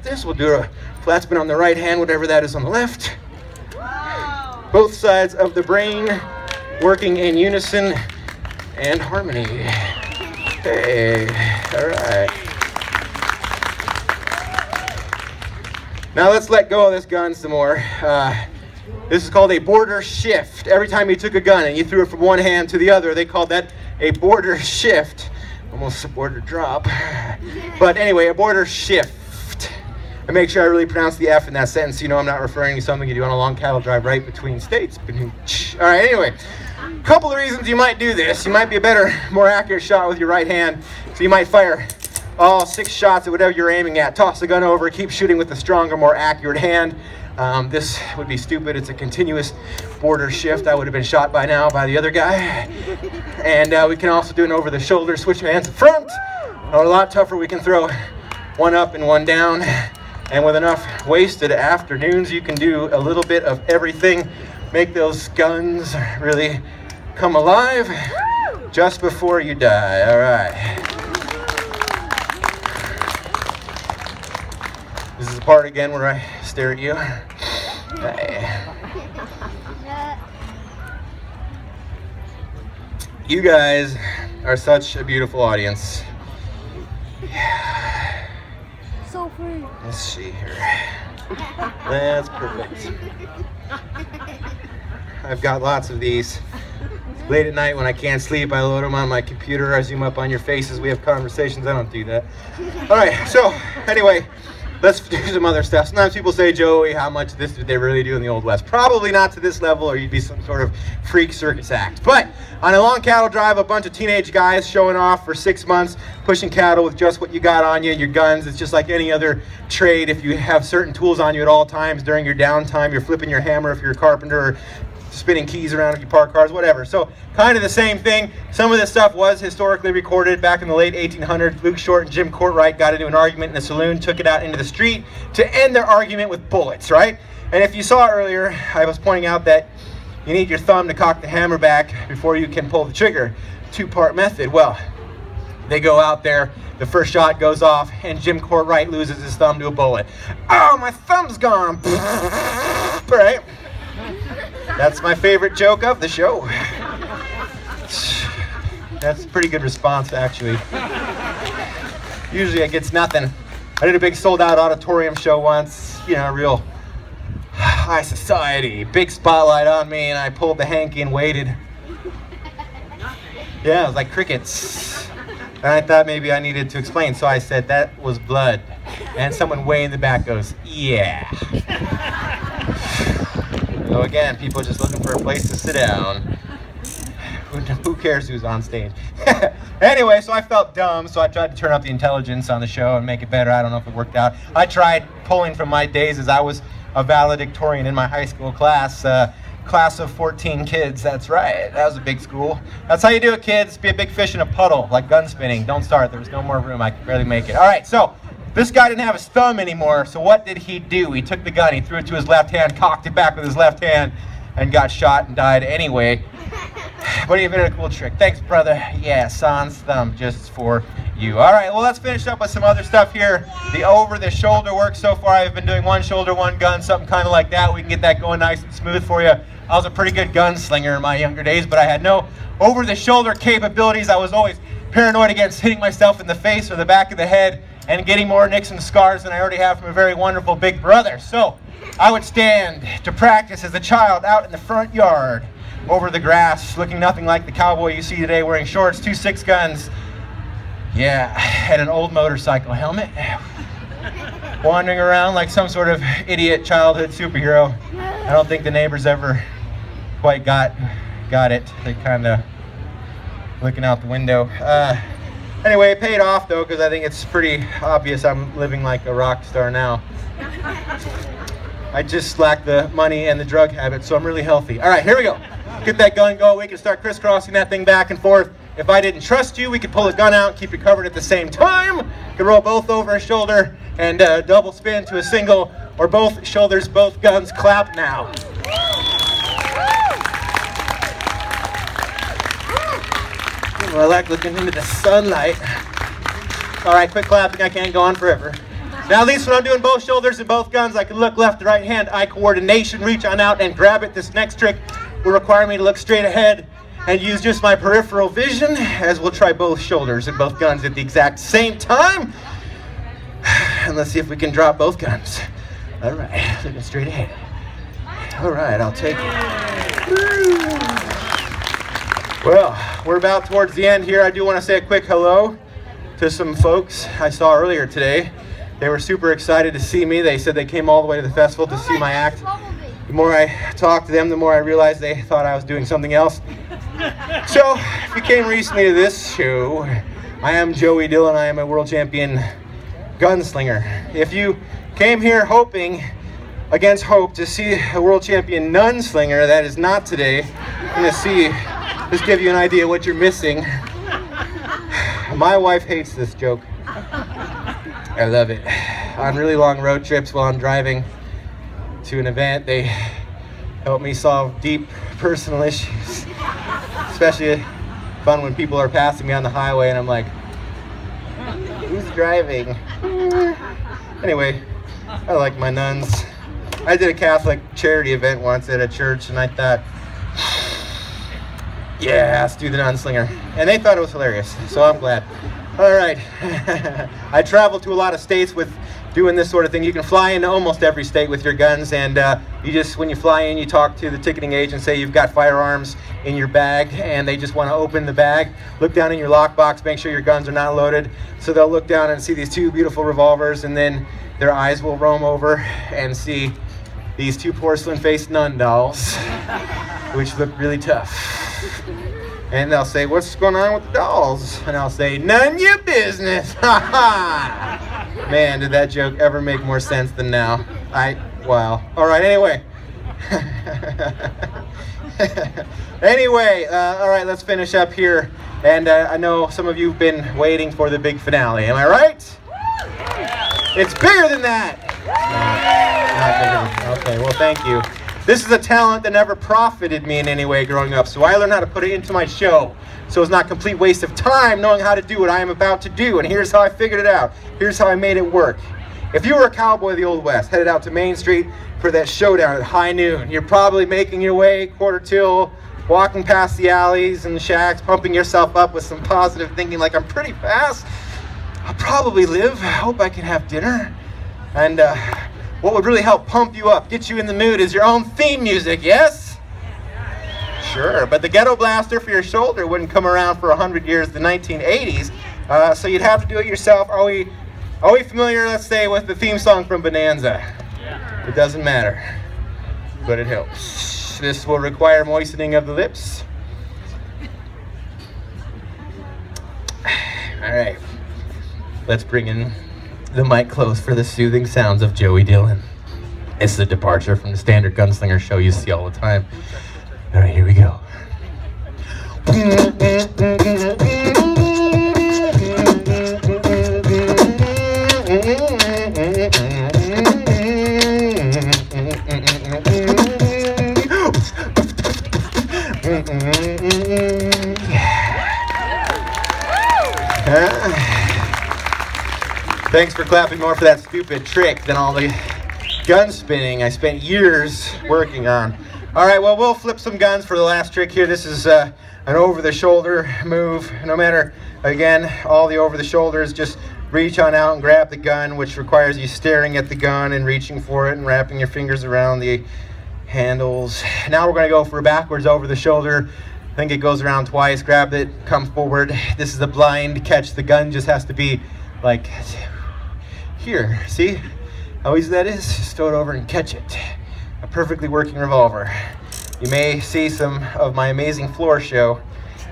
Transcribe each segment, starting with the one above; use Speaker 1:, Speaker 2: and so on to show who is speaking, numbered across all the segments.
Speaker 1: This, we'll do a flat spin on the right hand, whatever that is on the left. Both sides of the brain working in unison and harmony. Hey, all right. Now let's let go of this gun some more. This is called a border shift. Every time you took a gun and you threw it from one hand to the other, they called that a border shift. Almost a border drop. But anyway, a border shift. And make sure I really pronounce the F in that sentence so you know I'm not referring to something you do on a long cattle drive right between states. All right, anyway. A couple of reasons you might do this. You might be a better, more accurate shot with your right hand. So you might fire all 6 shots at whatever you're aiming at. Toss the gun over, keep shooting with a stronger, more accurate hand. This would be stupid. It's a continuous border shift. I would have been shot by now by the other guy. And we can also do an over the shoulder, switch hands in front. Or a lot tougher, we can throw one up and one down. And with enough wasted afternoons, you can do a little bit of everything. Make those guns really come alive just before you die. All right. This is the part again where I stare at you. Hey. You guys are such a beautiful audience.
Speaker 2: So free.
Speaker 1: Let's see here. That's perfect. I've got lots of these. Late at night when I can't sleep, I load them on my computer. I zoom up on your faces. We have conversations. I don't do that. All right. So anyway, let's do some other stuff. Sometimes people say, Joey, how much of this did they really do in the Old West? Probably not to this level, or you'd be some sort of freak circus act. But on a long cattle drive, a bunch of teenage guys showing off for 6 months, pushing cattle with just what you got on you, your guns. It's just like any other trade. If you have certain tools on you at all times during your downtime, you're flipping your hammer if you're a carpenter, or spinning keys around if you park cars, whatever. So kind of the same thing. Some of this stuff was historically recorded back in the late 1800s. Luke Short and Jim Courtwright got into an argument in a saloon, took it out into the street to end their argument with bullets, right? And if you saw earlier, I was pointing out that you need your thumb to cock the hammer back before you can pull the trigger. 2-part method. Well, they go out there, the first shot goes off, and Jim Courtwright loses his thumb to a bullet. Oh, my thumb's gone. Right? That's my favorite joke of the show. That's a pretty good response, actually. Usually it gets nothing. I did a big sold-out auditorium show once, you know, real high society, big spotlight on me, and I pulled the hanky and waited. Yeah, it was like crickets. And I thought maybe I needed to explain, so I said, that was blood. And someone way in the back goes, yeah. So again, people just looking for a place to sit down. Who cares who's on stage? Anyway, so I felt dumb, so I tried to turn up the intelligence on the show and make it better. I don't know if it worked out. I tried pulling from my days as I was a valedictorian in my high school class. Class of 14 kids, that's right. That was a big school. That's how you do it, kids. Be a big fish in a puddle, like gun spinning. Don't start. There was no more room. I could barely make it. All right, so this guy didn't have his thumb anymore, so what did he do? He took the gun, he threw it to his left hand, cocked it back with his left hand, and got shot and died anyway. But he invented a cool trick. Thanks, brother. Yeah, sans thumb, just for you. All right, well, let's finish up with some other stuff here. The over-the-shoulder work so far. I've been doing one shoulder, one gun, something kind of like that. We can get that going nice and smooth for you. I was a pretty good gunslinger in my younger days, but I had no over-the-shoulder capabilities. I was always paranoid against hitting myself in the face or the back of the head and getting more nicks and scars than I already have from a very wonderful big brother. So I would stand to practice as a child out in the front yard over the grass, looking nothing like the cowboy you see today, wearing shorts, 2 6 guns. Yeah, and an old motorcycle helmet. Wandering around like some sort of idiot childhood superhero. I don't think the neighbors ever quite got it. They kind of looking out the window. Anyway, it paid off though, because I think it's pretty obvious I'm living like a rock star now. I just lack the money and the drug habit, so I'm really healthy. All right, here we go. Get that gun going. We can start crisscrossing that thing back and forth. If I didn't trust you, we could pull the gun out, keep you covered at the same time. Could roll both over a shoulder and double spin to a single, or both shoulders, both guns. Clap now. Well, I like looking into the sunlight. All right, quit clapping. I can't go on forever. Now at least when I'm doing both shoulders and both guns, I can look left to right hand, eye coordination, reach on out and grab it. This next trick will require me to look straight ahead and use just my peripheral vision, as we'll try both shoulders and both guns at the exact same time. And let's see if we can drop both guns. All right, looking straight ahead. All right, I'll take it. Well, we're about towards the end here. I do want to say a quick hello to some folks I saw earlier today. They were super excited to see me. They said they came all the way to the festival to see my act. The more I talked to them, the more I realized they thought I was doing something else. So, if you came recently to this show, I am Joey Dillion. I am a world champion gunslinger. If you came here hoping, against hope, to see a world champion nunslinger, that is not today. I'm going to see, just give you an idea what you're missing. My wife hates this joke. I love it. On really long road trips while I'm driving to an event, they help me solve deep personal issues. Especially fun when people are passing me on the highway and I'm like, who's driving? Anyway, I like my nuns. I did a Catholic charity event once at a church and I thought, yeah, let's do the nunslinger. And they thought it was hilarious, so I'm glad. All right. I traveled to a lot of states with doing this sort of thing. You can fly into almost every state with your guns, and you just, when you fly in, you talk to the ticketing agent, say you've got firearms in your bag, and they just want to open the bag, look down in your lockbox, make sure your guns are not loaded. So they'll look down and see these two beautiful revolvers, and then their eyes will roam over and see these two porcelain-faced nun dolls, which look really tough. And they'll say, what's going on with the dolls? And I'll say, none your business. Ha ha! Man, did that joke ever make more sense than now? Wow. All right, anyway. All right, let's finish up here. And I know some of you have been waiting for the big finale. Am I right? It's bigger than that. Not bigger. Okay, well, thank you. This is a talent that never profited me in any way growing up, so I learned how to put it into my show. So it's not a complete waste of time knowing how to do what I am about to do, and here's how I figured it out. Here's how I made it work. If you were a cowboy of the Old West, headed out to Main Street for that showdown at high noon, you're probably making your way quarter till, walking past the alleys and the shacks, pumping yourself up with some positive thinking like, I'm pretty fast. I'll probably live. I hope I can have dinner. And what would really help pump you up, get you in the mood, is your own theme music, yes? Sure, but the ghetto blaster for your shoulder wouldn't come around for 100 years, the 1980s, so you'd have to do it yourself. Are we familiar, let's say, with the theme song from Bonanza? Yeah. It doesn't matter, but it helps. This will require moistening of the lips. All right, let's bring in the mic close for the soothing sounds of Joey Dillion. It's a departure from the standard gunslinger show you see all the time. All right, here we go. Thanks for clapping more for that stupid trick than all the gun spinning I spent years working on. All right, well, we'll flip some guns for the last trick here. This is an over-the-shoulder move. No matter, again, all the over-the-shoulders, just reach on out and grab the gun, which requires you staring at the gun and reaching for it and wrapping your fingers around the handles. Now we're going to go for a backwards over-the-shoulder. I think it goes around twice. Grab it, come forward. This is a blind catch. The gun just has to be like here. See how easy that is? Just throw it over and catch it. A perfectly working revolver. You may see some of my amazing floor show.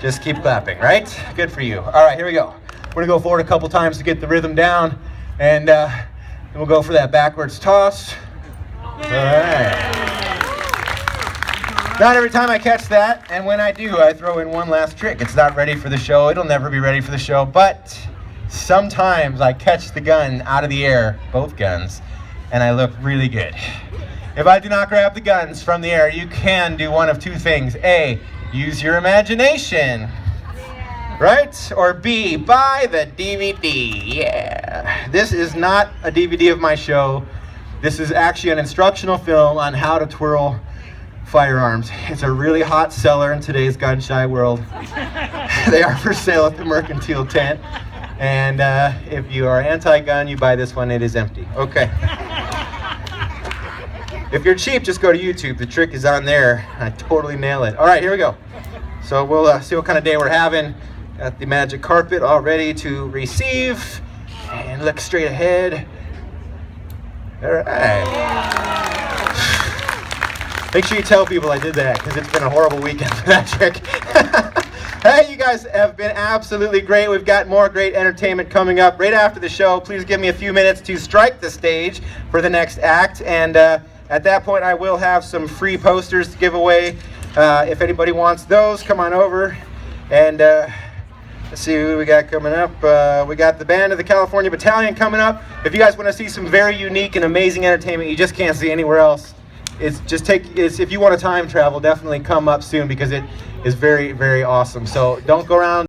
Speaker 1: Just keep clapping, right? Good for you. All right, here we go. We're gonna go forward a couple times to get the rhythm down, and we'll go for that backwards toss. All right. Not every time I catch that, and when I do, I throw in one last trick. It's not ready for the show. It'll never be ready for the show, but sometimes I catch the gun out of the air, both guns, and I look really good. If I do not grab the guns from the air, you can do one of two things. A, use your imagination. Right? Or B, buy the DVD. Yeah. This is not a DVD of my show. This is actually an instructional film on how to twirl firearms. It's a really hot seller in today's gun-shy world. They are for sale at the Mercantile Tent. And if you are anti-gun, you buy this one. It is empty. Okay. If you're cheap, just go to YouTube. The trick is on there. I totally nail it. All right, here we go. So we'll see what kind of day we're having. Got the magic carpet all ready to receive. And look straight ahead. All right. Make sure you tell people I did that, because it's been a horrible weekend for that trick. Hey, you guys have been absolutely great. We've got more great entertainment coming up right after the show. Please give me a few minutes to strike the stage for the next act. And at that point, I will have some free posters to give away. If anybody wants those, come on over. And let's see who we got coming up. We got the band of the California Battalion coming up. If you guys want to see some very unique and amazing entertainment you just can't see anywhere else, if you want to time travel, definitely come up soon, because it is very, very awesome. So don't go around